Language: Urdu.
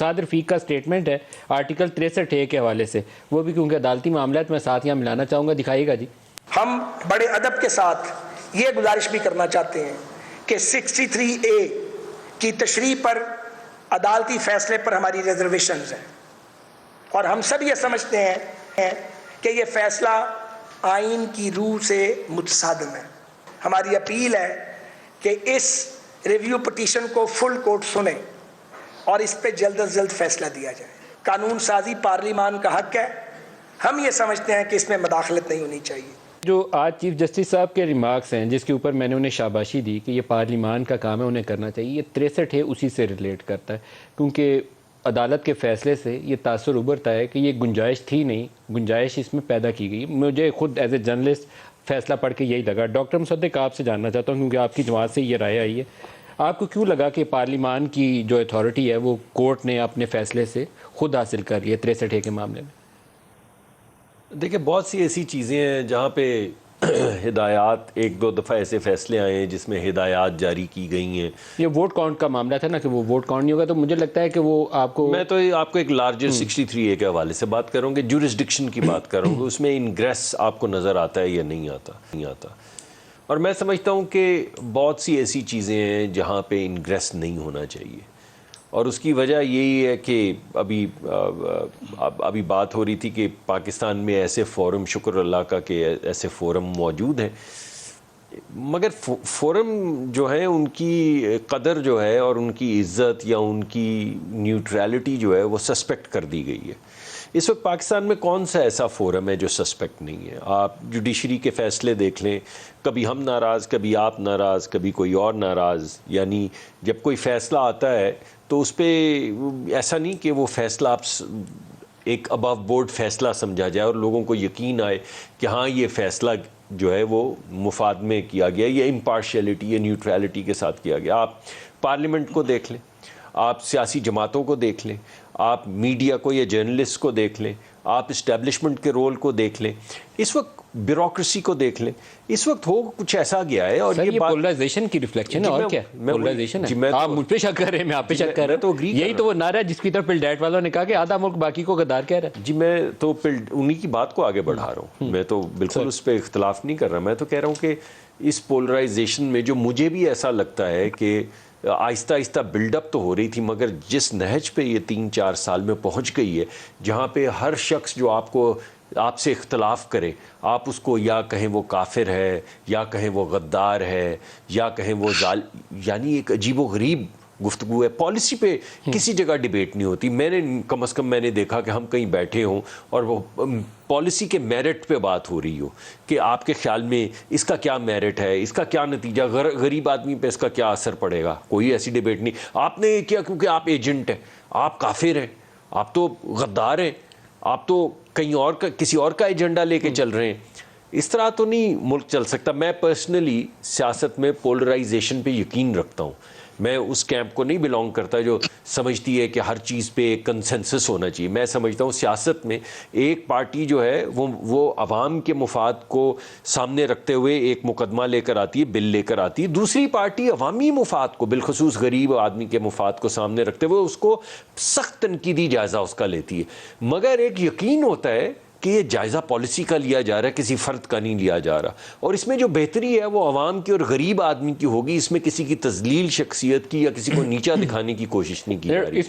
استاد رفیق کا سٹیٹمنٹ ہے آرٹیکل 63A کے حوالے سے، وہ بھی کیونکہ عدالتی معاملات میں ساتھ یہاں ملانا چاہوں گا، دکھائیے گا جی۔ ہم بڑے ادب کے ساتھ یہ گزارش بھی کرنا چاہتے ہیں کہ 63A کی تشریح پر عدالتی فیصلے پر ہماری ریزرویشنز ہیں، اور ہم سب یہ سمجھتے ہیں کہ یہ فیصلہ آئین کی روح سے متصادم ہے۔ ہماری اپیل ہے کہ اس ریویو پٹیشن کو فل کورٹ سنیں اور اس پہ جلد از جلد فیصلہ دیا جائے۔ قانون سازی پارلیمان کا حق ہے، ہم یہ سمجھتے ہیں کہ اس میں مداخلت نہیں ہونی چاہیے۔ جو آج چیف جسٹس صاحب کے ریمارکس ہیں جس کے اوپر میں نے انہیں شاباشی دی کہ یہ پارلیمان کا کام ہے، انہیں کرنا چاہیے، یہ 63 ہے، اسی سے ریلیٹ کرتا ہے، کیونکہ عدالت کے فیصلے سے یہ تاثر ابھرتا ہے کہ یہ گنجائش تھی نہیں، گنجائش اس میں پیدا کی گئی۔ مجھے خود ایز اے جرنلسٹ فیصلہ پڑھ کے یہی لگا۔ ڈاکٹر مصدق آپ سے جاننا چاہتا ہوں، کیونکہ آپ کی جماعت سے یہ رائے آئی ہے، آپ کو کیوں لگا کہ پارلیمان کی جو اتھارٹی ہے وہ کورٹ نے اپنے فیصلے سے خود حاصل کر لی ہے 63 کے معاملے میں؟ دیکھیں، بہت سی ایسی چیزیں ہیں جہاں پہ ہدایات، ایک دو دفعہ ایسے فیصلے آئے ہیں جس میں ہدایات جاری کی گئی ہیں۔ یہ ووٹ کاؤنٹ کا معاملہ تھا نا کہ وہ ووٹ کاؤنٹ نہیں ہوگا، تو مجھے لگتا ہے کہ وہ آپ کو، میں تو آپ کو ایک لارجر 63A کے حوالے سے بات کروں گے، جورسڈکشن کی بات کروں گے، اس میں انگریس آپ کو نظر آتا ہے یا نہیں آتا۔ اور میں سمجھتا ہوں کہ بہت سی ایسی چیزیں ہیں جہاں پہ انگریس نہیں ہونا چاہیے، اور اس کی وجہ یہی ہے کہ ابھی بات ہو رہی تھی کہ پاکستان میں ایسے فورم، شکر اللہ کا کہ ایسے فورم موجود ہیں، مگر فورم جو ہیں ان کی قدر جو ہے اور ان کی عزت یا ان کی نیوٹرلٹی جو ہے وہ سسپیکٹ کر دی گئی ہے۔ اس وقت پاکستان میں کون سا ایسا فورم ہے جو سسپیکٹ نہیں ہے؟ آپ جوڈیشری کے فیصلے دیکھ لیں، کبھی ہم ناراض، کبھی آپ ناراض، کبھی کوئی اور ناراض، یعنی جب کوئی فیصلہ آتا ہے تو اس پہ ایسا نہیں کہ وہ فیصلہ آپ ایک ابو بورڈ فیصلہ سمجھا جائے اور لوگوں کو یقین آئے کہ ہاں یہ فیصلہ جو ہے وہ مفاد میں کیا گیا یا امپارشیلٹی یا نیوٹرلٹی کے ساتھ کیا گیا۔ آپ پارلیمنٹ کو دیکھ لیں، آپ سیاسی جماعتوں کو دیکھ لیں، آپ میڈیا کو یا جرنلسٹ کو دیکھ لیں، آپ اسٹیبلشمنٹ کے رول کو دیکھ لیں، اس وقت بیوروکریسی کو دیکھ لیں، اس وقت ہو کچھ ایسا گیا ہے۔ اور یہ پولرائزیشن کی ریفلیکشن ہے، اور کیا پولرائزیشن ہے؟ آپ مجھ پہ شک کر رہے ہیں، میں آپ پہ شک کر رہا ہوں۔ یہی تو وہ نعرہ ہے جس کی طرف پلڈیٹ والوں نے کہا کہ آدھا ملک باقی کو غدار کہہ رہا ہے۔ جی میں تو انہی کی بات کو آگے بڑھا رہا ہوں، میں تو بالکل اس پہ اختلاف نہیں کر رہا، میں تو کہہ رہا ہوں کہ اس پولرائزیشن میں جو مجھے بھی ایسا لگتا ہے کہ آہستہ آہستہ بلڈ اپ تو ہو رہی تھی، مگر جس نہج پہ یہ 3-4 سال میں پہنچ گئی ہے، جہاں پہ ہر شخص جو آپ سے اختلاف کرے، آپ اس کو یا کہیں وہ کافر ہے، یا کہیں وہ غدار ہے، یا کہیں وہ یعنی ایک عجیب و غریب گفتگو ہے۔ پالیسی پہ کسی جگہ ڈیبیٹ نہیں ہوتی۔ میں نے کم از کم میں نے دیکھا کہ ہم کہیں بیٹھے ہوں اور وہ پالیسی کے میرٹ پہ بات ہو رہی ہو کہ آپ کے خیال میں اس کا کیا میرٹ ہے، اس کا کیا نتیجہ، غریب آدمی پہ اس کا کیا اثر پڑے گا، کوئی ایسی ڈیبیٹ نہیں۔ آپ نے یہ کیا کیونکہ آپ ایجنٹ ہیں، آپ کافر ہیں، آپ تو غدار ہیں، آپ تو کہیں اور کا کسی اور کا ایجنڈا لے کے چل رہے ہیں۔ اس طرح تو نہیں ملک چل سکتا۔ میں پرسنلی سیاست میں پولرائزیشن پہ یقین رکھتا ہوں۔ میں اس کیمپ کو نہیں بلانگ کرتا جو سمجھتی ہے کہ ہر چیز پہ ایک کنسنسس ہونا چاہیے۔ میں سمجھتا ہوں سیاست میں ایک پارٹی جو ہے وہ عوام کے مفاد کو سامنے رکھتے ہوئے ایک مقدمہ لے کر آتی ہے، بل لے کر آتی ہے، دوسری پارٹی عوامی مفاد کو، بالخصوص غریب آدمی کے مفاد کو سامنے رکھتے ہوئے اس کو سخت تنقیدی جائزہ اس کا لیتی ہے۔ مگر ایک یقین ہوتا ہے کہ یہ جائزہ پالیسی کا لیا جا رہا ہے، کسی فرد کا نہیں لیا جا رہا، اور اس میں جو بہتری ہے وہ عوام کی اور غریب آدمی کی ہوگی، اس میں کسی کی تذلیل شخصیت کی یا کسی کو نیچا دکھانے کی کوشش نہیں کی جا رہی۔